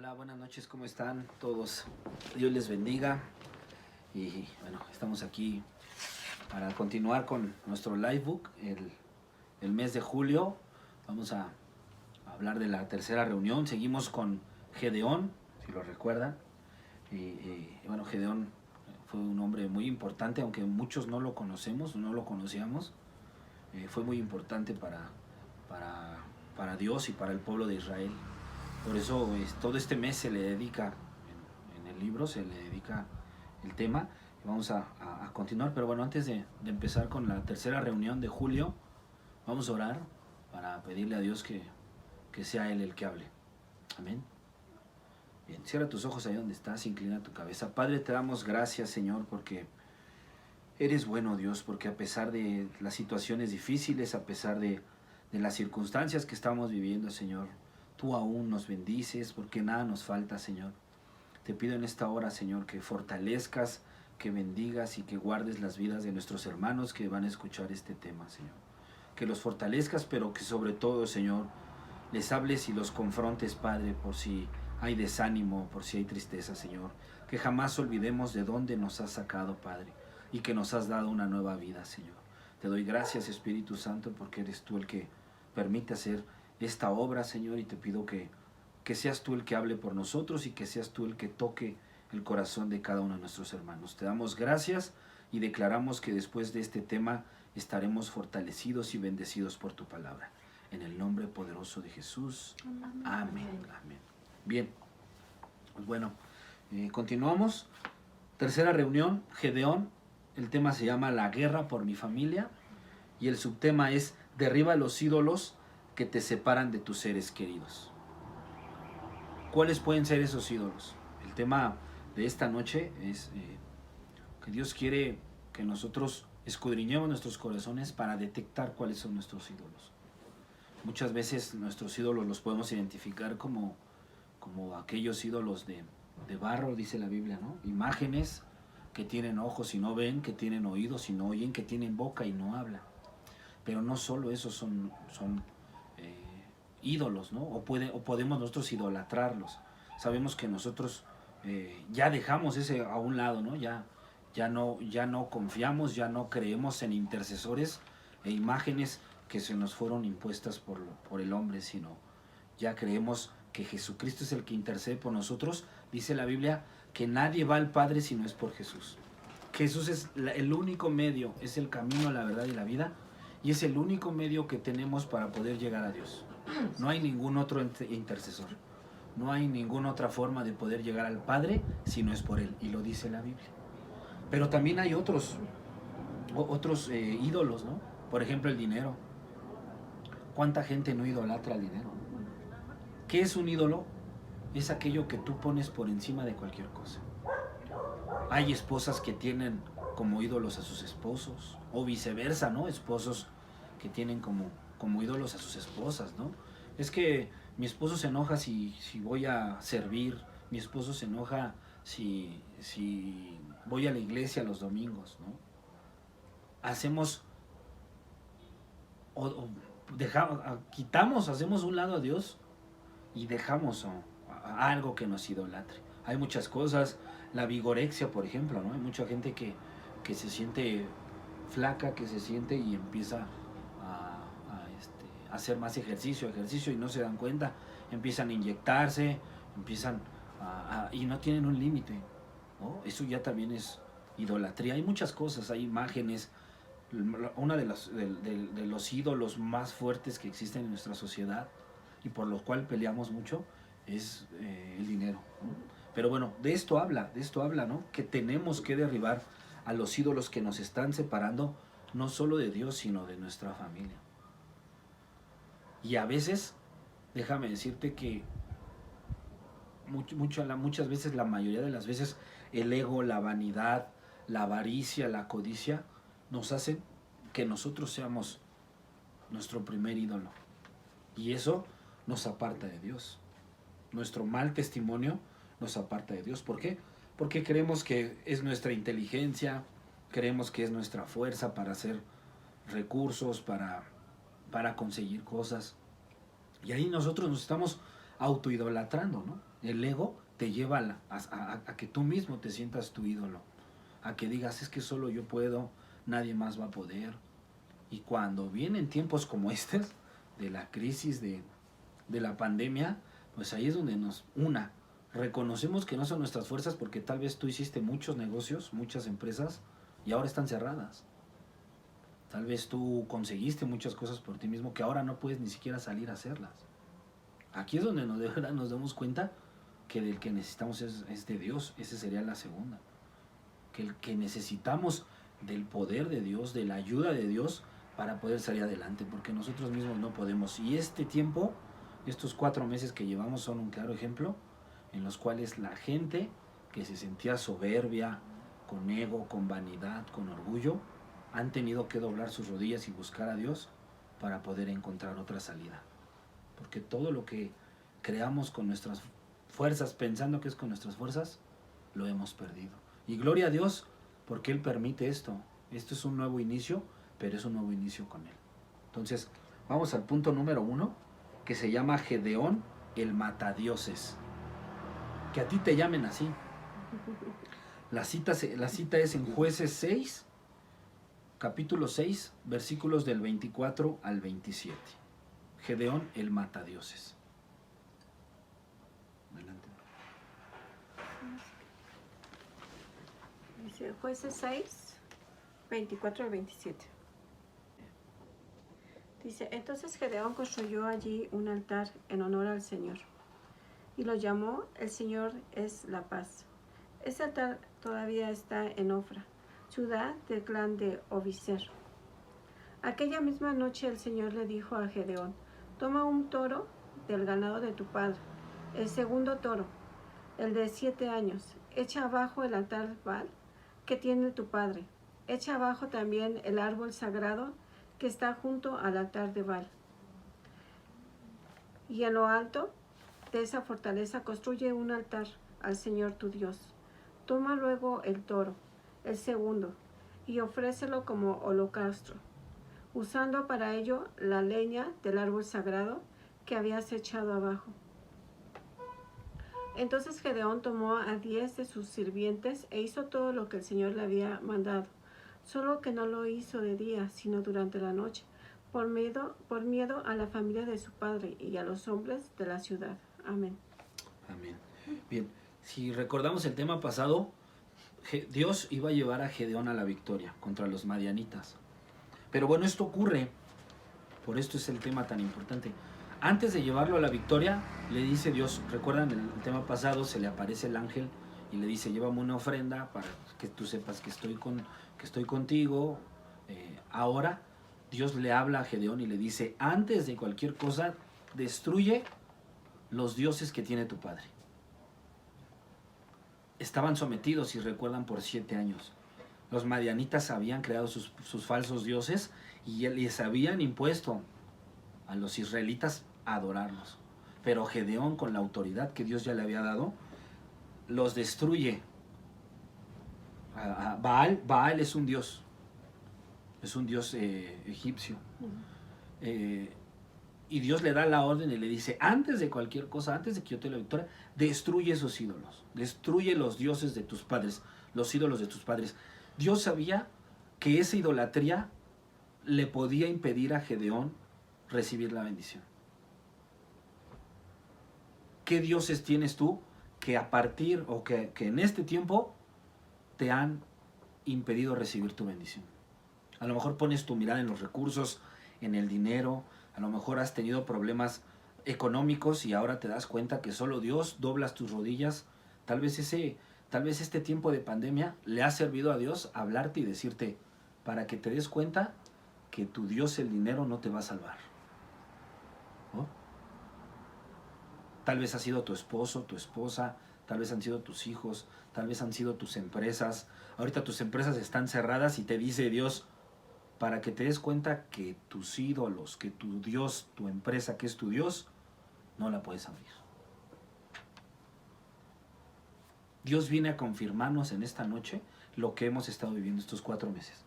Hola, buenas noches, ¿cómo están todos? Dios les bendiga. Y bueno, estamos aquí para continuar con nuestro livebook, el mes de julio. Vamos a hablar de la tercera reunión. Seguimos con Gedeón, si lo recuerdan. Bueno, Gedeón fue un hombre muy importante, aunque muchos no lo conocemos, no lo conocíamos. Fue muy importante para Dios y para el pueblo de Israel. Por eso todo este mes se le dedica, en el libro se le dedica el tema. Vamos a continuar, pero bueno, antes de empezar con la tercera reunión de julio, vamos a orar para pedirle a Dios que sea Él el que hable. Amén. Bien, cierra tus ojos ahí donde estás, inclina tu cabeza. Padre, te damos gracias, Señor, porque eres bueno, Dios, porque a pesar de las situaciones difíciles, a pesar de las circunstancias que estamos viviendo, Señor, tú aún nos bendices, porque nada nos falta, Señor. Te pido en esta hora, Señor, que fortalezcas, que bendigas y que guardes las vidas de nuestros hermanos que van a escuchar este tema, Señor. Que los fortalezcas, pero que sobre todo, Señor, les hables y los confrontes, Padre, por si hay desánimo, por si hay tristeza, Señor. Que jamás olvidemos de dónde nos has sacado, Padre, y que nos has dado una nueva vida, Señor. Te doy gracias, Espíritu Santo, porque eres tú el que permite hacer esta obra, Señor, y te pido que seas tú el que hable por nosotros y que seas tú el que toque el corazón de cada uno de nuestros hermanos. Te damos gracias y declaramos que después de este tema estaremos fortalecidos y bendecidos por tu palabra. En el nombre poderoso de Jesús. Amén. Amén. Bien, pues bueno, continuamos. Tercera reunión, Gedeón. El tema se llama La guerra por mi familia y el subtema es derriba los ídolos que te separan de tus seres queridos. ¿Cuáles pueden ser esos ídolos? El tema de esta noche es que Dios quiere que nosotros escudriñemos nuestros corazones para detectar cuáles son nuestros ídolos. Muchas veces nuestros ídolos los podemos identificar como aquellos ídolos de barro, dice la Biblia, ¿no? Imágenes que tienen ojos y no ven, que tienen oídos y no oyen, que tienen boca y no hablan. Pero no solo esos son ídolos, ¿no? O podemos nosotros idolatrarlos. Sabemos que nosotros ya dejamos ese a un lado, ¿no? Ya no confiamos, ya no creemos en intercesores e imágenes que se nos fueron impuestas por el hombre, sino ya creemos que Jesucristo es el que intercede por nosotros. Dice la Biblia que nadie va al Padre si no es por Jesús. Jesús es el único medio, es el camino, la verdad y la vida, y es el único medio que tenemos para poder llegar a Dios. No hay ningún otro intercesor, no hay ninguna otra forma de poder llegar al Padre si no es por Él, y lo dice la Biblia. Pero también hay otros ídolos, ¿no? Por ejemplo, el dinero. ¿Cuánta gente no idolatra el dinero? ¿Qué es un ídolo? Es aquello que tú pones por encima de cualquier cosa. Hay esposas que tienen como ídolos a sus esposos, o viceversa, ¿no? Esposos que tienen como ídolos a sus esposas, ¿no? Es que mi esposo se enoja si voy a servir, mi esposo se enoja si voy a la iglesia los domingos, ¿no? Hacemos quitamos, hacemos un lado a Dios y dejamos a algo que nos idolatre. Hay muchas cosas, la vigorexia, por ejemplo, ¿no? Hay mucha gente que se siente flaca, que se siente y empieza a hacer más ejercicio y no se dan cuenta, empiezan a inyectarse, y no tienen un límite, ¿no? Eso ya también es idolatría. Hay muchas cosas, hay imágenes. Uno de los ídolos más fuertes que existen en nuestra sociedad y por lo cual peleamos mucho es el dinero, ¿no? Pero bueno, de esto habla, ¿no? Que tenemos que derribar a los ídolos que nos están separando no solo de Dios, sino de nuestra familia. Y a veces, déjame decirte que muchas veces, la mayoría de las veces, el ego, la vanidad, la avaricia, la codicia, nos hacen que nosotros seamos nuestro primer ídolo. Y eso nos aparta de Dios. Nuestro mal testimonio nos aparta de Dios. ¿Por qué? Porque creemos que es nuestra inteligencia, creemos que es nuestra fuerza para hacer recursos, para conseguir cosas. Y ahí nosotros nos estamos autoidolatrando, ¿no? El ego te lleva a que tú mismo te sientas tu ídolo, a que digas, es que solo yo puedo, nadie más va a poder. Y cuando vienen tiempos como estos, de la crisis, de la pandemia, pues ahí es donde reconocemos que no son nuestras fuerzas, porque tal vez tú hiciste muchos negocios, muchas empresas, y ahora están cerradas. Tal vez tú conseguiste muchas cosas por ti mismo que ahora no puedes ni siquiera salir a hacerlas. Aquí es donde de verdad nos damos cuenta que del que necesitamos es de Dios. Esa sería la segunda. Que necesitamos del poder de Dios, de la ayuda de Dios para poder salir adelante, porque nosotros mismos no podemos. Y este tiempo, estos 4 meses que llevamos son un claro ejemplo en los cuales la gente que se sentía soberbia, con ego, con vanidad, con orgullo, han tenido que doblar sus rodillas y buscar a Dios para poder encontrar otra salida. Porque todo lo que creamos con nuestras fuerzas, pensando que es con nuestras fuerzas, lo hemos perdido. Y gloria a Dios, porque Él permite esto. Esto es un nuevo inicio, pero es un nuevo inicio con Él. Entonces, vamos al punto número 1, que se llama Gedeón el matadioses. Que a ti te llamen así. La cita es en Jueces 6, capítulo 6, versículos del 24 al 27. Gedeón el matadioses. Adelante. Dice Jueces 6, 24 al 27. Dice, entonces Gedeón construyó allí un altar en honor al Señor y lo llamó El Señor es la paz. Ese altar todavía está en Ofra, ciudad del clan de Obiser. Aquella misma noche el Señor le dijo a Gedeón, toma un toro del ganado de tu padre, el segundo toro, el de 7 años, echa abajo el altar Baal que tiene tu padre, echa abajo también el árbol sagrado que está junto al altar de Baal. Y en lo alto de esa fortaleza construye un altar al Señor tu Dios. Toma luego el toro, el segundo, y ofrécelo como holocausto, usando para ello la leña del árbol sagrado que habías echado abajo. Entonces Gedeón tomó a 10 de sus sirvientes e hizo todo lo que el Señor le había mandado, solo que no lo hizo de día, sino durante la noche, por miedo a la familia de su padre y a los hombres de la ciudad. Amén. Amén. Bien, si recordamos el tema pasado, Dios iba a llevar a Gedeón a la victoria contra los madianitas. Pero bueno, esto ocurre, por esto es el tema tan importante. Antes de llevarlo a la victoria, le dice Dios, recuerdan el tema pasado, se le aparece el ángel y le dice, llévame una ofrenda para que tú sepas que estoy contigo. Ahora Dios le habla a Gedeón y le dice, antes de cualquier cosa, destruye los dioses que tiene tu padre. Estaban sometidos, si recuerdan, por 7 años. Los madianitas habían creado sus falsos dioses y les habían impuesto a los israelitas a adorarlos. Pero Gedeón, con la autoridad que Dios ya le había dado, los destruye. Baal es un dios egipcio. Y Dios le da la orden y le dice, antes de cualquier cosa, antes de que yo te dé la victoria, destruye esos ídolos, destruye los dioses de tus padres, los ídolos de tus padres. Dios sabía que esa idolatría le podía impedir a Gedeón recibir la bendición. ¿Qué dioses tienes tú que a partir o que en este tiempo te han impedido recibir tu bendición? A lo mejor pones tu mirada en los recursos, en el dinero, a lo mejor has tenido problemas económicos y ahora te das cuenta que solo Dios, doblas tus rodillas. Tal vez este tiempo de pandemia le ha servido a Dios hablarte y decirte para que te des cuenta que tu Dios, el dinero, no te va a salvar. ¿No? Tal vez ha sido tu esposo, tu esposa, tal vez han sido tus hijos, tal vez han sido tus empresas. Ahorita tus empresas están cerradas y te dice Dios, para que te des cuenta que tus ídolos, que tu Dios, tu empresa que es tu Dios, no la puedes abrir. Dios viene a confirmarnos en esta noche lo que hemos estado viviendo estos 4 meses.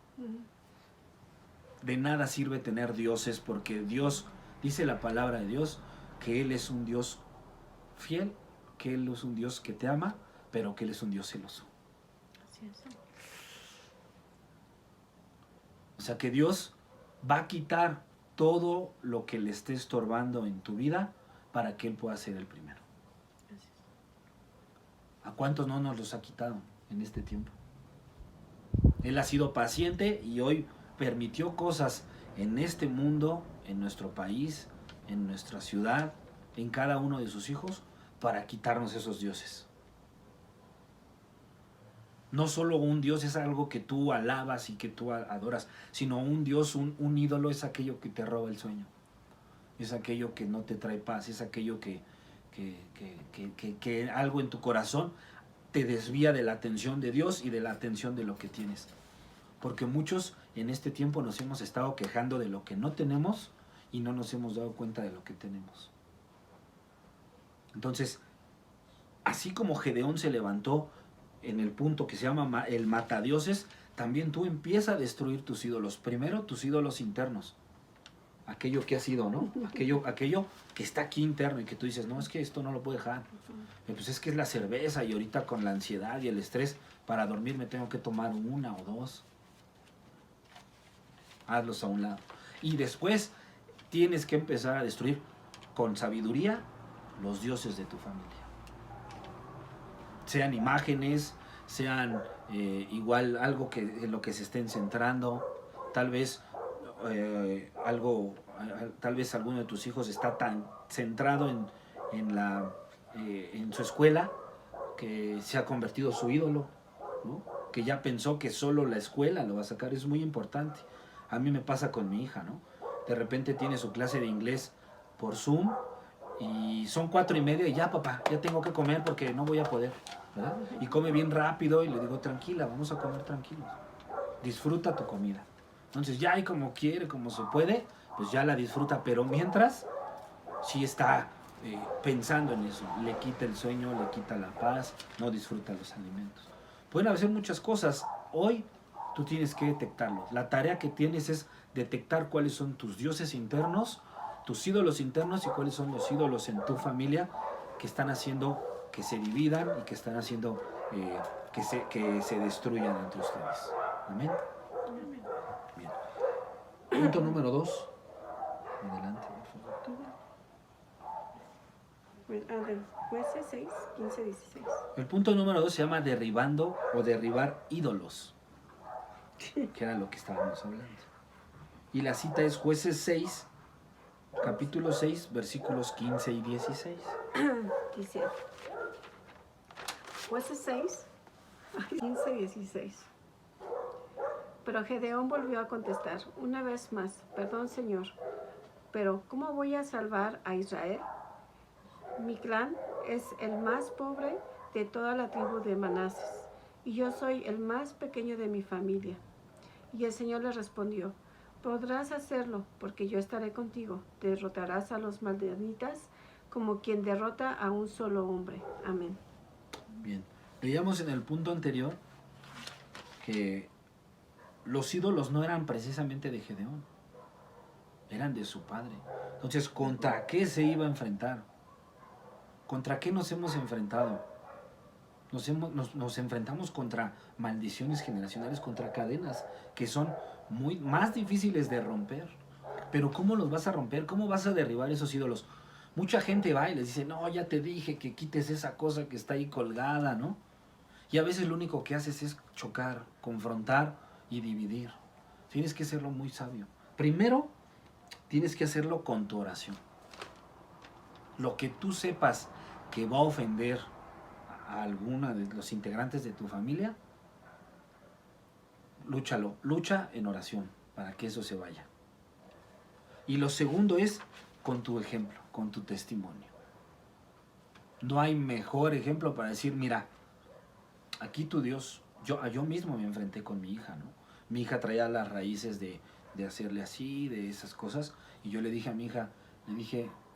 De nada sirve tener dioses, porque Dios, dice la palabra de Dios, que Él es un Dios fiel, que Él es un Dios que te ama, pero que Él es un Dios celoso. Así es. O sea que Dios va a quitar todo lo que le esté estorbando en tu vida para que Él pueda ser el primero. Así es. ¿A cuántos no nos los ha quitado en este tiempo? Él ha sido paciente y hoy permitió cosas en este mundo, en nuestro país, en nuestra ciudad, en cada uno de sus hijos, para quitarnos esos dioses. No solo un Dios es algo que tú alabas y que tú adoras, sino un Dios, un ídolo es aquello que te roba el sueño. Es aquello que no te trae paz, es aquello que algo en tu corazón te desvía de la atención de Dios y de la atención de lo que tienes. Porque muchos en este tiempo nos hemos estado quejando de lo que no tenemos y no nos hemos dado cuenta de lo que tenemos. Entonces, así como Gedeón se levantó en el punto que se llama el matadioses, también tú empiezas a destruir tus ídolos. Primero, tus ídolos internos. Aquello que ha sido, ¿no? Aquello que está aquí interno y que tú dices, no, es que esto no lo puedo dejar. Pues es que es la cerveza y ahorita con la ansiedad y el estrés, para dormir me tengo que tomar 1 o 2. Hazlos a un lado. Y después tienes que empezar a destruir con sabiduría los dioses de tu familia. Sean imágenes, sean igual algo que en lo que se estén centrando, tal vez tal vez alguno de tus hijos está tan centrado en su escuela que se ha convertido su ídolo, ¿no? Que ya pensó que solo la escuela lo va a sacar. Es muy importante. A mí me pasa con mi hija, ¿no? De repente tiene su clase de inglés por Zoom y son 4:30 y ya, papá, ya tengo que comer porque no voy a poder, ¿verdad? Y come bien rápido y le digo, tranquila, vamos a comer tranquilos. Disfruta tu comida. Entonces ya, y como quiere, como se puede, pues ya la disfruta, pero mientras sí está pensando en eso. Le quita el sueño, le quita la paz, no disfruta los alimentos. Pueden hacer muchas cosas. Hoy tú tienes que detectarlo. La tarea que tienes es detectar cuáles son tus dioses internos, tus ídolos internos y cuáles son los ídolos en tu familia que están haciendo que se dividan y que están haciendo que se destruyan entre ustedes. Amén. Bien. Punto número 2. Adelante, por favor. Jueces 6, 15, 16. El punto número 2 se llama derribando o derribar ídolos, que era lo que estábamos hablando. Y la cita es Jueces 6, capítulo 6, versículos 15 y 16. Dice, Jueces 6, 15 y 16. Pero Gedeón volvió a contestar una vez más, perdón, Señor, pero ¿cómo voy a salvar a Israel? Mi clan es el más pobre de toda la tribu de Manases, y yo soy el más pequeño de mi familia. Y el Señor le respondió, podrás hacerlo, porque yo estaré contigo. Derrotarás a los madianitas como quien derrota a un solo hombre. Amén. Bien, veíamos en el punto anterior que los ídolos no eran precisamente de Gedeón, eran de su padre. Entonces, ¿contra qué se iba a enfrentar? ¿Contra qué nos hemos enfrentado? Nos enfrentamos contra maldiciones generacionales, contra cadenas que son más difíciles de romper. Pero ¿cómo los vas a romper? ¿Cómo vas a derribar esos ídolos? Mucha gente va y les dice, no, ya te dije que quites esa cosa que está ahí colgada, ¿no? Y a veces lo único que haces es chocar, confrontar y dividir. Tienes que hacerlo muy sabio. Primero, tienes que hacerlo con tu oración. Lo que tú sepas que va a ofender a alguna de los integrantes de tu familia, lucha en oración para que eso se vaya. Y lo segundo es con tu ejemplo, con tu testimonio. No hay mejor ejemplo para decir, mira, aquí tu Dios, yo mismo me enfrenté con mi hija, ¿no? Mi hija traía las raíces de hacerle así, de esas cosas, y yo le dije a mi hija,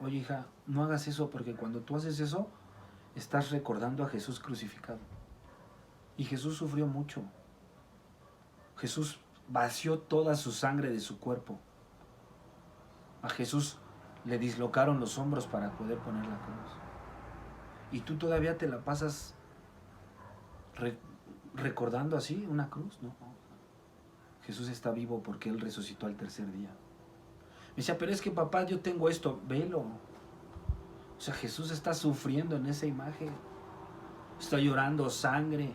oye hija, no hagas eso porque cuando tú haces eso, estás recordando a Jesús crucificado. Y Jesús sufrió mucho. Jesús vació toda su sangre de su cuerpo. A Jesús le dislocaron los hombros para poder poner la cruz. y tú todavía te la pasas recordando así una cruz, ¿no? Jesús está vivo porque Él resucitó al tercer día. Me decía, pero es que papá, yo tengo esto, velo. O sea, Jesús está sufriendo en esa imagen. Está llorando sangre.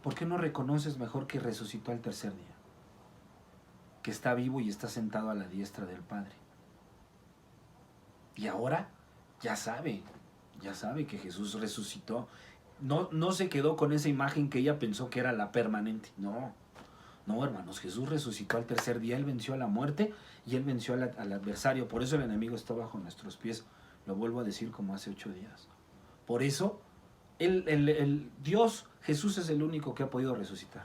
¿Por qué no reconoces mejor que resucitó al tercer día? Que está vivo y está sentado a la diestra del Padre. Y ahora ya sabe que Jesús resucitó. No se quedó con esa imagen que ella pensó que era la permanente. No, hermanos, Jesús resucitó al tercer día. Él venció a la muerte y Él venció al adversario. Por eso el enemigo está bajo nuestros pies. Lo vuelvo a decir como hace 8 días. Por eso, el Dios, Jesús es el único que ha podido resucitar.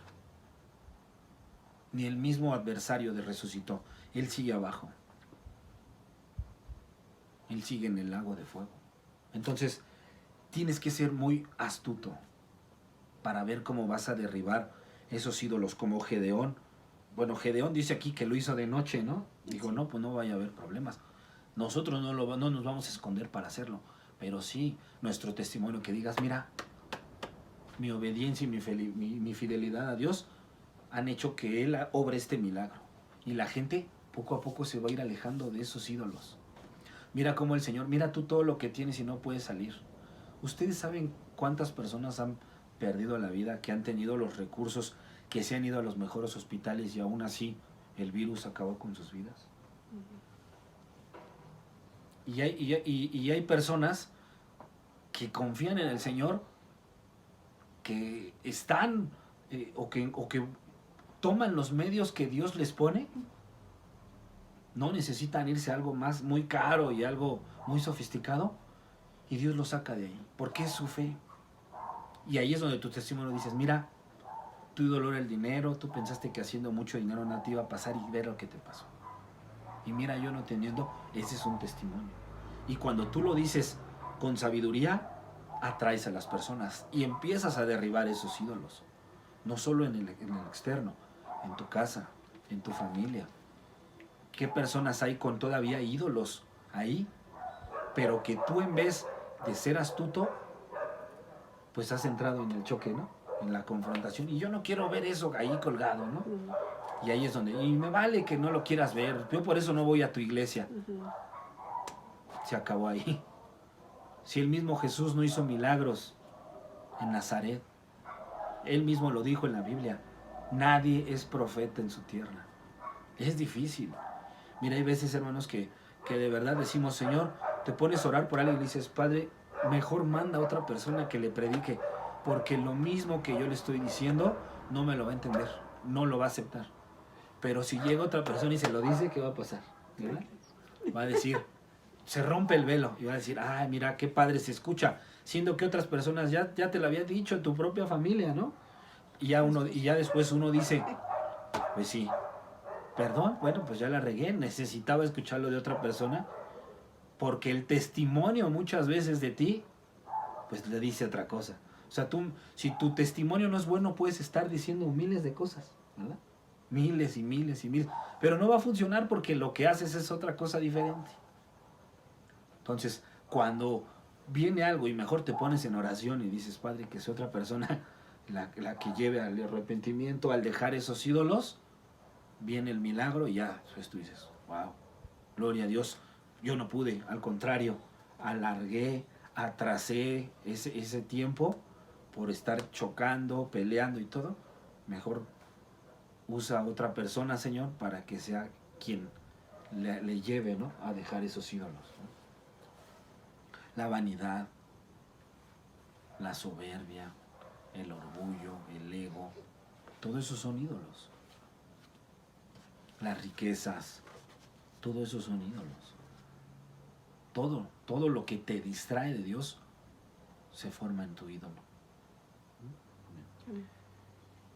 Ni el mismo adversario de resucitó. Él sigue abajo. Él sigue en el lago de fuego. Entonces, tienes que ser muy astuto para ver cómo vas a derribar esos ídolos como Gedeón. Bueno, Gedeón dice aquí que lo hizo de noche, ¿no? Dijo, no, pues no vaya a haber problemas. Nosotros no nos vamos a esconder para hacerlo. Pero sí, nuestro testimonio, que digas, mira, mi obediencia y mi fidelidad a Dios han hecho que Él obre este milagro. Y la gente poco a poco se va a ir alejando de esos ídolos. Mira cómo el Señor, mira tú todo lo que tienes y no puedes salir. ¿Ustedes saben cuántas personas han perdido la vida, que han tenido los recursos, que se han ido a los mejores hospitales y aún así el virus acabó con sus vidas? Y hay personas que confían en el Señor, que están o que toman los medios que Dios les pone. No necesitan irse a algo más muy caro y algo muy sofisticado, y Dios los saca de ahí, porque es su fe. Y ahí es donde tu testimonio dices, mira, tu ídolo era el dinero, tú pensaste que haciendo mucho dinero no te iba a pasar y ver lo que te pasó. Y mira, yo no teniendo, ese es un testimonio. Y cuando tú lo dices con sabiduría, atraes a las personas y empiezas a derribar esos ídolos. No solo en el externo, en tu casa, en tu familia. ¿Qué personas hay con todavía ídolos ahí? Pero que tú, en vez de ser astuto, pues has entrado en el choque, ¿no? En la confrontación. Y yo no quiero ver eso ahí colgado, ¿no? Y ahí es donde, y me vale que no lo quieras ver. Yo por eso no voy a tu iglesia. Se acabó ahí. Si el mismo Jesús no hizo milagros en Nazaret, Él mismo lo dijo en la Biblia, nadie es profeta en su tierra. Es difícil. Mira, hay veces, hermanos, que de verdad decimos, Señor, te pones a orar por alguien y le dices, Padre, mejor manda a otra persona que le predique, porque lo mismo que yo le estoy diciendo, no me lo va a entender, no lo va a aceptar. Pero si llega otra persona y se lo dice, ¿qué va a pasar? ¿Verdad? Va a decir, se rompe el velo y va a decir, ay, mira, qué padre se escucha, siendo que otras personas ya te lo habían dicho en tu propia familia, ¿no? Y ya después uno dice, pues sí, perdón, bueno, pues ya la regué, necesitaba escucharlo de otra persona, porque el testimonio muchas veces de ti, pues le dice otra cosa. O sea, si tu testimonio no es bueno, puedes estar diciendo miles de cosas, ¿verdad? Miles y miles y miles, pero no va a funcionar porque lo que haces es otra cosa diferente. Entonces, cuando viene algo y mejor te pones en oración y dices, Padre, que sea otra persona la que lleve al arrepentimiento, al dejar esos ídolos, viene el milagro y ya, pues tú dices, wow, gloria a Dios, yo no pude, al contrario, alargué, atrasé ese tiempo por estar chocando, peleando y todo. Mejor usa a otra persona, Señor, para que sea quien le lleve, ¿no?, a dejar esos ídolos, ¿no? La vanidad, la soberbia, el orgullo, el ego, todo eso son ídolos. Las riquezas, todo eso son ídolos. Todo lo que te distrae de Dios se forma en tu ídolo.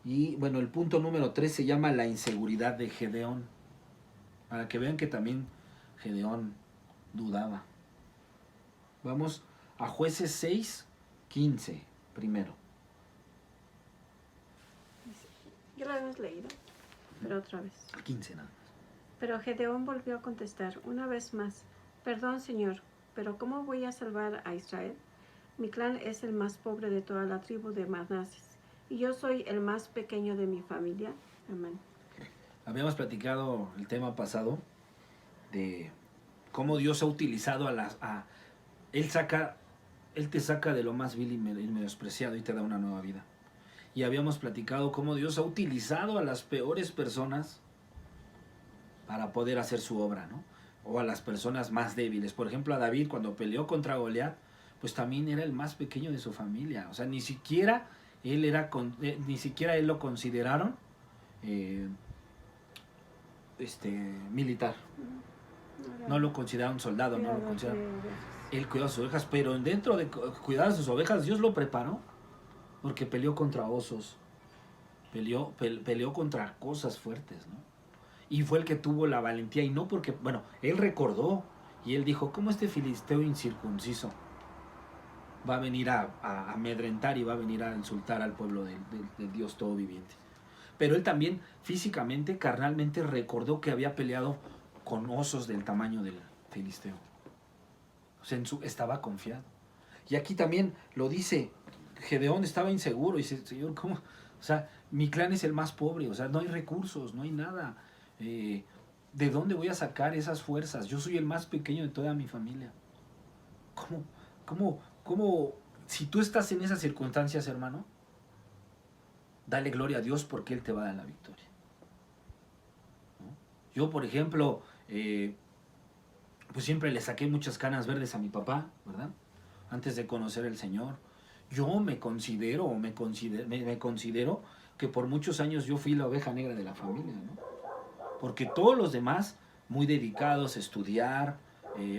Y bueno, el punto número 3 se llama la inseguridad de Gedeón. Para que vean que también Gedeón dudaba. Vamos a Jueces 6:15 primero. Ya lo habíamos leído, pero otra vez. 15 nada más. Pero Gedeón volvió a contestar una vez más, perdón, Señor, pero ¿cómo voy a salvar a Israel? Mi clan es el más pobre de toda la tribu de Manases, y yo soy el más pequeño de mi familia. Amén. Habíamos platicado el tema pasado de cómo Dios ha utilizado Él te saca de lo más vil y menospreciado y te da una nueva vida. Y habíamos platicado cómo Dios ha utilizado a las peores personas para poder hacer su obra, ¿no? O a las personas más débiles. Por ejemplo, a David, cuando peleó contra Goliat, pues también era el más pequeño de su familia. O sea, ni siquiera él lo consideraron militar. No lo consideraron soldado, no lo consideraron. Él cuidó a sus ovejas, pero dentro de cuidar a sus ovejas, Dios lo preparó. Porque peleó contra osos, peleó contra cosas fuertes, ¿no? Y fue el que tuvo la valentía, y no porque, bueno, él recordó, y él dijo, ¿cómo este filisteo incircunciso va a venir a amedrentar y va a venir a insultar al pueblo del Dios todo viviente? Pero él también físicamente, carnalmente, recordó que había peleado con osos del tamaño del filisteo. O sea, estaba confiado. Y aquí también lo dice, Gedeón estaba inseguro y dice, Señor, ¿cómo? O sea, mi clan es el más pobre, o sea, no hay recursos, no hay nada. ¿De dónde voy a sacar esas fuerzas? Yo soy el más pequeño de toda mi familia. ¿Cómo? Si tú estás en esas circunstancias, hermano, dale gloria a Dios porque Él te va a dar la victoria, ¿no? Yo, por ejemplo, pues siempre le saqué muchas canas verdes a mi papá, ¿verdad? Antes de conocer al Señor. Yo me considero que por muchos años yo fui la oveja negra de la familia, ¿no? Porque todos los demás, muy dedicados a estudiar,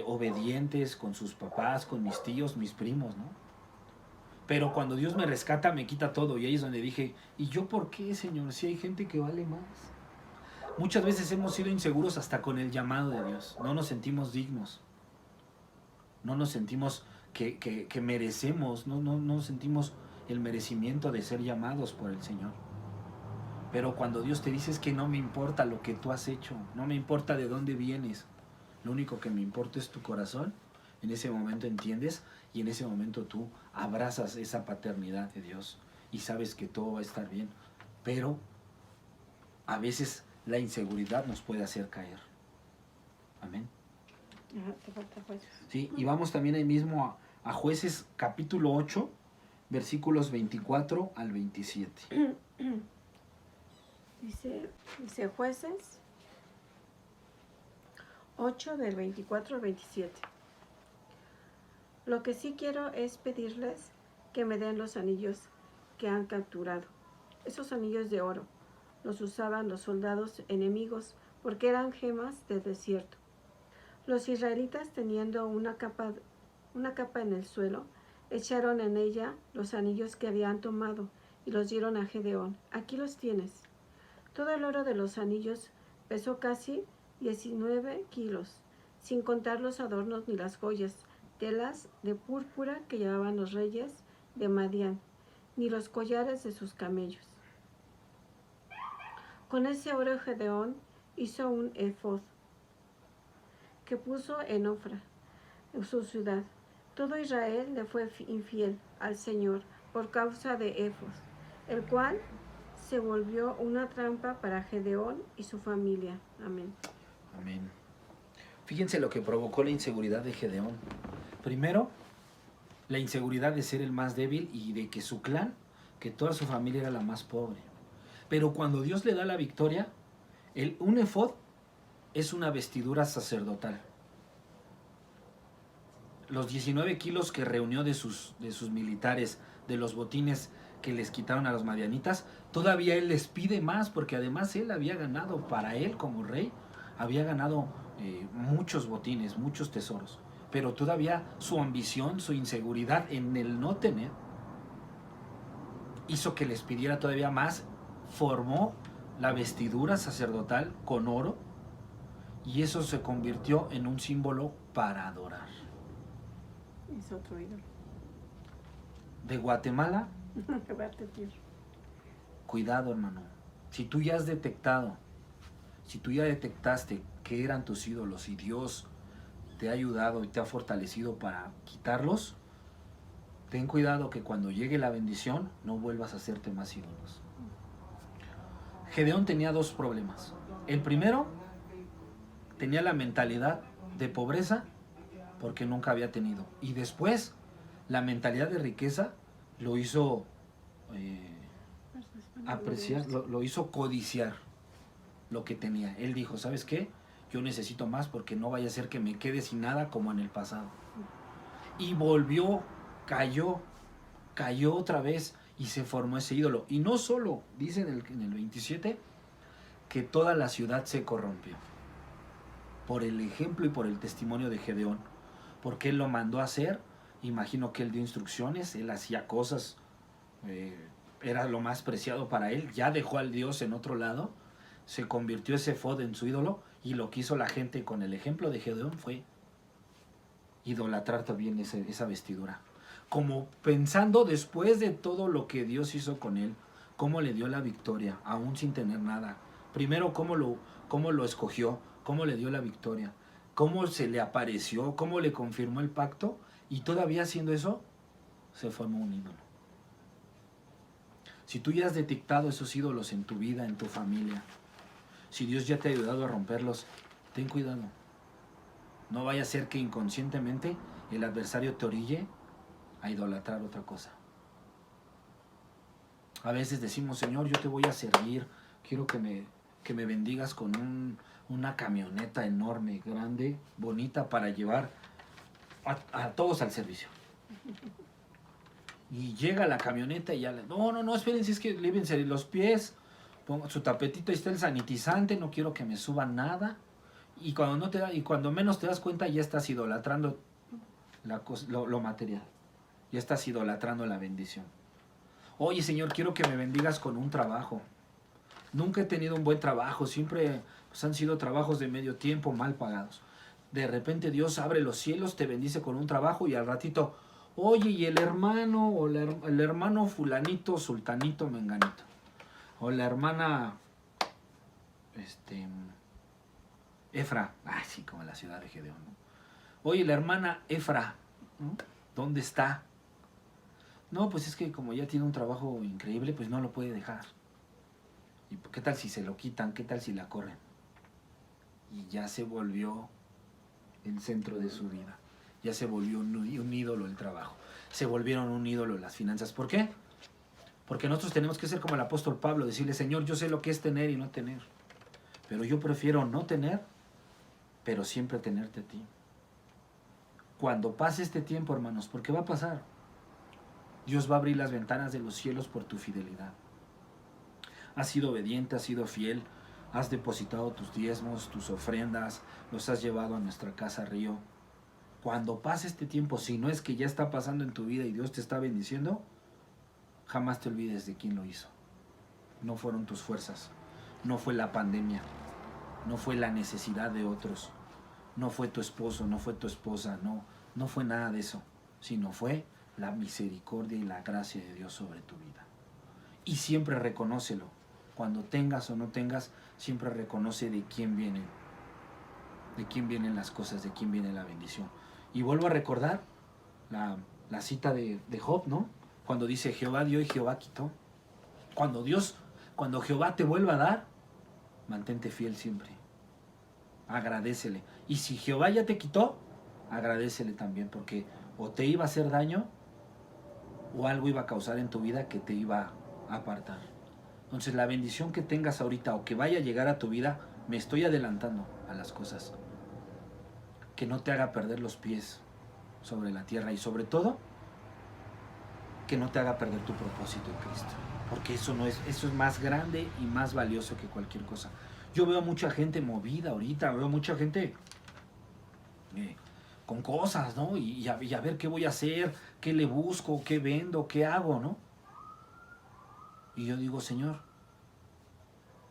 obedientes con sus papás, con mis tíos, mis primos, ¿no? Pero cuando Dios me rescata, me quita todo. Y ahí es donde dije, ¿y yo por qué, Señor? Si hay gente que vale más. Muchas veces hemos sido inseguros hasta con el llamado de Dios. No nos sentimos dignos. No nos sentimos que merecemos, no sentimos el merecimiento de ser llamados por el Señor. Pero cuando Dios te dice es que no me importa lo que tú has hecho, no me importa de dónde vienes, lo único que me importa es tu corazón, en ese momento entiendes y en ese momento tú abrazas esa paternidad de Dios y sabes que todo va a estar bien. Pero a veces la inseguridad nos puede hacer caer. Amén. Te falta Jueces. Sí, y vamos también ahí mismo a Jueces capítulo 8, versículos 24 al 27. Dice Jueces 8 del 24 al 27. Lo que sí quiero es pedirles que me den los anillos que han capturado. Esos anillos de oro los usaban los soldados enemigos porque eran gemas del desierto. Los israelitas, teniendo una capa en el suelo, echaron en ella los anillos que habían tomado y los dieron a Gedeón. Aquí los tienes. Todo el oro de los anillos pesó casi 19 kilos, sin contar los adornos ni las joyas, telas de púrpura que llevaban los reyes de Madián, ni los collares de sus camellos. Con ese oro Gedeón hizo un efod que puso en Ofra, en su ciudad. Todo Israel le fue infiel al Señor por causa de efod, el cual se volvió una trampa para Gedeón y su familia. Amén. Amén. Fíjense lo que provocó la inseguridad de Gedeón. Primero, la inseguridad de ser el más débil y de que su clan, que toda su familia era la más pobre. Pero cuando Dios le da la victoria, un efod es una vestidura sacerdotal. Los 19 kilos que reunió de sus militares, de los botines que les quitaron a los madianitas, todavía él les pide más, porque además él había ganado, para él como rey, había ganado muchos botines, muchos tesoros. Pero todavía su ambición, su inseguridad en el no tener, hizo que les pidiera todavía más. Formó la vestidura sacerdotal con oro, y eso se convirtió en un símbolo para adorar. Es otro ídolo. De Guatemala, cuidado, hermano. Si tú ya detectaste que eran tus ídolos y Dios te ha ayudado y te ha fortalecido para quitarlos, ten cuidado que cuando llegue la bendición no vuelvas a hacerte más ídolos. Gedeón tenía dos problemas. El primero, tenía la mentalidad de pobreza porque nunca había tenido. Y después, la mentalidad de riqueza lo hizo apreciar, lo hizo codiciar lo que tenía. Él dijo, ¿sabes qué? Yo necesito más porque no vaya a ser que me quede sin nada como en el pasado. Y volvió, cayó otra vez y se formó ese ídolo. Y no solo, dice en el 27, que toda la ciudad se corrompió por el ejemplo y por el testimonio de Gedeón, porque él lo mandó a hacer. Imagino que él dio instrucciones, él hacía cosas, era lo más preciado para él, ya dejó al Dios en otro lado, se convirtió ese efod en su ídolo, y lo que hizo la gente con el ejemplo de Gedeón fue idolatrar también esa vestidura, como pensando después de todo lo que Dios hizo con él, cómo le dio la victoria, aún sin tener nada. Primero, cómo lo escogió, cómo le dio la victoria, cómo se le apareció, cómo le confirmó el pacto, y todavía haciendo eso, se formó un ídolo. Si tú ya has detectado esos ídolos en tu vida, en tu familia, si Dios ya te ha ayudado a romperlos, ten cuidado. No vaya a ser que inconscientemente el adversario te orille a idolatrar otra cosa. A veces decimos, Señor, yo te voy a servir, quiero que me bendigas con una camioneta enorme, grande, bonita, para llevar a todos al servicio. Y llega la camioneta y ya no, espérense, es que lívense los pies, pongan su tapetito, ahí está el sanitizante, no quiero que me suban nada. Y cuando menos te das cuenta, ya estás idolatrando lo material. Ya estás idolatrando la bendición. Oye, Señor, quiero que me bendigas con un trabajo. Nunca he tenido un buen trabajo, siempre pues, han sido trabajos de medio tiempo, mal pagados. De repente Dios abre los cielos, te bendice con un trabajo, y al ratito, oye, y el hermano, o el hermano fulanito, sultanito, menganito, o la hermana, Efra, sí, como en la ciudad de Gedeón, ¿no? Oye, la hermana Efra, ¿no? ¿Dónde está? No, pues es que como ya tiene un trabajo increíble, pues no lo puede dejar. ¿Y qué tal si se lo quitan? ¿Qué tal si la corren? Y ya se volvió el centro de su vida. Ya se volvió un ídolo el trabajo. Se volvieron un ídolo las finanzas. ¿Por qué? Porque nosotros tenemos que ser como el apóstol Pablo, decirle, Señor, yo sé lo que es tener y no tener, pero yo prefiero no tener, pero siempre tenerte a ti. Cuando pase este tiempo, hermanos, porque va a pasar, Dios va a abrir las ventanas de los cielos por tu fidelidad. Has sido obediente, has sido fiel, has depositado tus diezmos, tus ofrendas, los has llevado a nuestra casa Río. Cuando pase este tiempo, si no es que ya está pasando en tu vida y Dios te está bendiciendo, jamás te olvides de quién lo hizo. No fueron tus fuerzas, no fue la pandemia, no fue la necesidad de otros, no fue tu esposo, no fue tu esposa, no fue nada de eso, sino fue la misericordia y la gracia de Dios sobre tu vida. Y siempre reconócelo. Cuando tengas o no tengas, siempre reconoce de quién vienen las cosas, de quién viene la bendición. Y vuelvo a recordar la cita de Job, ¿no? Cuando dice Jehová dio y Jehová quitó. Cuando Jehová te vuelva a dar, mantente fiel siempre. Agradécele. Y si Jehová ya te quitó, agradécele también, porque o te iba a hacer daño o algo iba a causar en tu vida que te iba a apartar. Entonces la bendición que tengas ahorita o que vaya a llegar a tu vida, me estoy adelantando a las cosas, que no te haga perder los pies sobre la tierra, y sobre todo que no te haga perder tu propósito en Cristo, porque eso es más grande y más valioso que cualquier cosa. Yo veo mucha gente movida ahorita, veo mucha gente con cosas, ¿no? Y a ver qué voy a hacer, qué le busco, qué vendo, qué hago, ¿no? Y yo digo, Señor,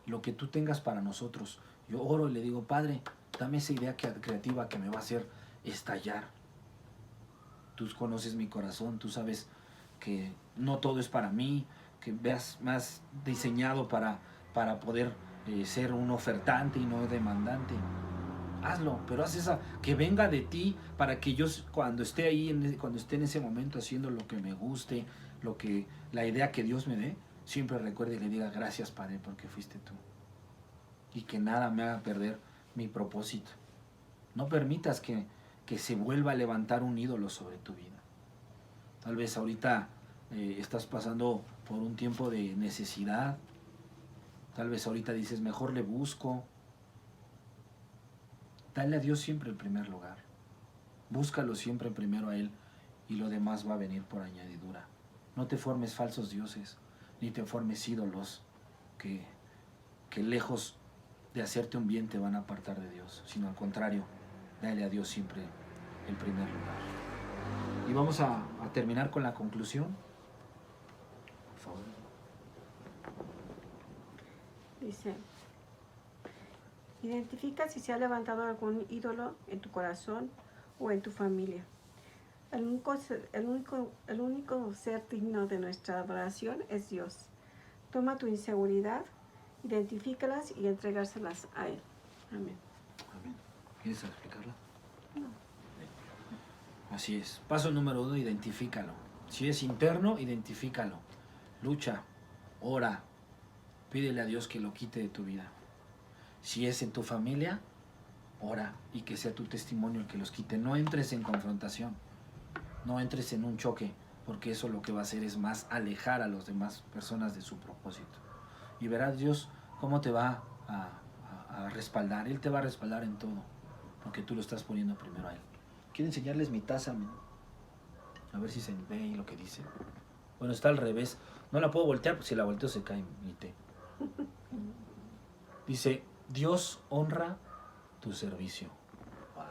lo que tú tengas para nosotros. Yo oro y le digo, Padre, dame esa idea creativa que me va a hacer estallar. Tú conoces mi corazón, tú sabes que no todo es para mí, que veas más diseñado para poder ser un ofertante y no demandante. hazlo, pero haz esa, que venga de ti para que yo cuando esté ahí, cuando esté en ese momento haciendo lo que me guste, la idea que Dios me dé, siempre recuerde y le diga gracias, Padre, porque fuiste tú. Y que nada me haga perder mi propósito. No permitas que se vuelva a levantar un ídolo sobre tu vida. Tal vez ahorita estás pasando por un tiempo de necesidad. Tal vez ahorita dices, mejor le busco. Dale a Dios siempre el primer lugar. Búscalo siempre primero a Él y lo demás va a venir por añadidura. No te formes falsos dioses, ni te formes ídolos que lejos de hacerte un bien te van a apartar de Dios, sino al contrario, dale a Dios siempre el primer lugar. Y vamos a terminar con la conclusión. Por favor. Dice, identifica si se ha levantado algún ídolo en tu corazón o en tu familia. El único ser digno de nuestra adoración es Dios. Toma tu inseguridad, identifícalas y entregárselas a Él. Amén. Amén. ¿Quieres explicarla? No. Así es. Paso número 1, identifícalo. Si es interno, identifícalo. Lucha, ora, pídele a Dios que lo quite de tu vida. Si es en tu familia, ora y que sea tu testimonio el que los quite. No entres en confrontación, no entres en un choque, porque eso lo que va a hacer es más alejar a las demás personas de su propósito. Y verás Dios cómo te va a respaldar. Él te va a respaldar en todo, porque tú lo estás poniendo primero a Él. Quiero enseñarles mi taza, a ver si se ve lo que dice. Bueno, está al revés. No la puedo voltear, porque si la volteo se cae mi té. Dice, Dios honra tu servicio. Wow.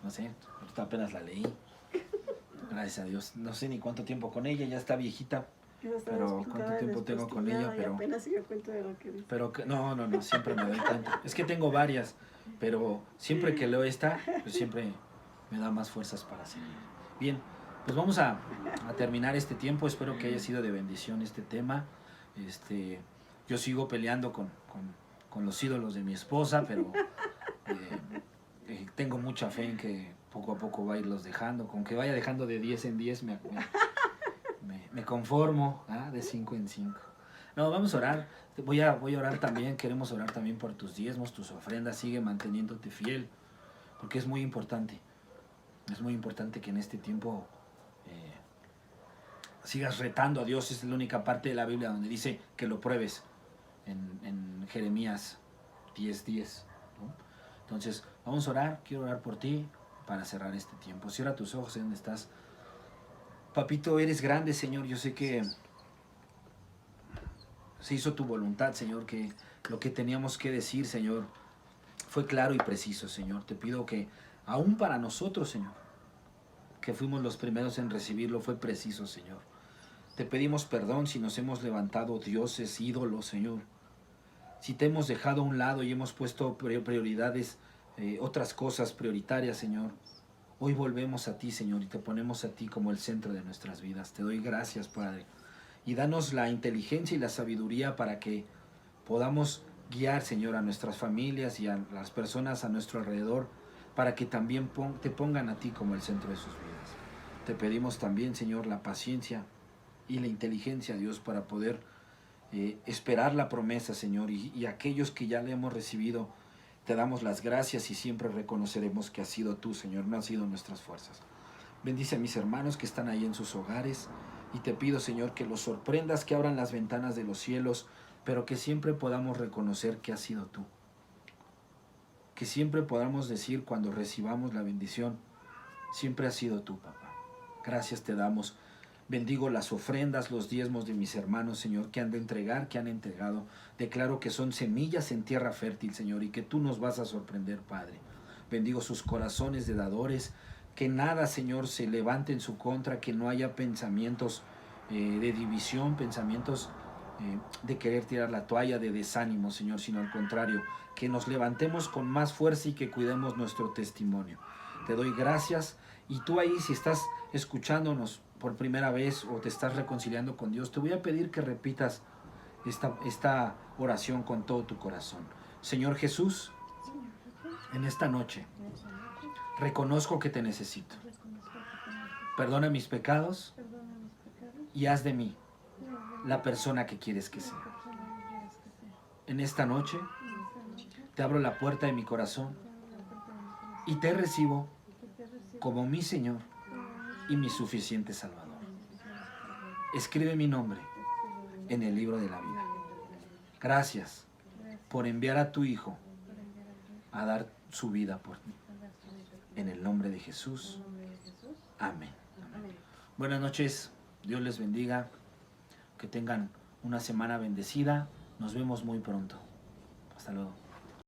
No sé, ahorita apenas la leí. Gracias a Dios. No sé ni cuánto tiempo con ella, ya está viejita. Pero cuánto tiempo tengo con ella, pero apenas se dio cuenta de lo que dice. Pero no, siempre me doy cuenta. Es que tengo varias, pero siempre que leo esta, pues siempre me da más fuerzas para seguir. Bien, pues vamos a terminar este tiempo. Espero que haya sido de bendición este tema. Yo sigo peleando con los ídolos de mi esposa, pero tengo mucha fe en que poco a poco va a irlos dejando. Con que vaya dejando de 10 en 10 me conformo, de 5 en 5. No, vamos a orar. Voy a orar también. Queremos orar también por tus diezmos, tus ofrendas. Sigue manteniéndote fiel, porque es muy importante. Es muy importante que en este tiempo sigas retando a Dios. Es la única parte de la Biblia donde dice que lo pruebes, en Jeremías 10:10, ¿no? Entonces, vamos a orar. Quiero orar por ti para cerrar este tiempo. Cierra tus ojos en donde estás. Papito, eres grande, Señor. Yo sé que se hizo tu voluntad, Señor, que lo que teníamos que decir, Señor, fue claro y preciso, Señor. Te pido que, aún para nosotros, Señor, que fuimos los primeros en recibirlo, fue preciso, Señor. Te pedimos perdón si nos hemos levantado dioses, ídolos, Señor. Si te hemos dejado a un lado y hemos puesto prioridades, otras cosas prioritarias, Señor. Hoy volvemos a ti, Señor, y te ponemos a ti como el centro de nuestras vidas. Te doy gracias, Padre. Y danos la inteligencia y la sabiduría para que podamos guiar, Señor, a nuestras familias y a las personas a nuestro alrededor, para que también te pongan a ti como el centro de sus vidas. Te pedimos también, Señor, la paciencia y la inteligencia, Dios, para poder esperar la promesa, Señor, y aquellos que ya le hemos recibido, te damos las gracias y siempre reconoceremos que has sido tú, Señor, no han sido nuestras fuerzas. Bendice a mis hermanos que están ahí en sus hogares y te pido, Señor, que los sorprendas, que abran las ventanas de los cielos, pero que siempre podamos reconocer que has sido tú. Que siempre podamos decir cuando recibamos la bendición, siempre has sido tú, papá. Gracias te damos. Bendigo las ofrendas, los diezmos de mis hermanos, Señor, que han de entregar, que han entregado. Declaro que son semillas en tierra fértil, Señor, y que tú nos vas a sorprender, Padre. Bendigo sus corazones de dadores, que nada, Señor, se levante en su contra, que no haya pensamientos de división, pensamientos de querer tirar la toalla, de desánimo, Señor, sino al contrario, que nos levantemos con más fuerza y que cuidemos nuestro testimonio. Te doy gracias, y tú ahí, si estás escuchándonos por primera vez o te estás reconciliando con Dios, te voy a pedir que repitas esta oración con todo tu corazón. Señor Jesús, en esta noche reconozco que te necesito. Perdona mis pecados y haz de mí la persona que quieres que sea. En esta noche te abro la puerta de mi corazón y te recibo como mi Señor y mi suficiente Salvador. Escribe mi nombre en el libro de la vida. Gracias por enviar a tu Hijo a dar su vida por mí. En el nombre de Jesús. Amén. Buenas noches. Dios les bendiga. Que tengan una semana bendecida. Nos vemos muy pronto. Hasta luego.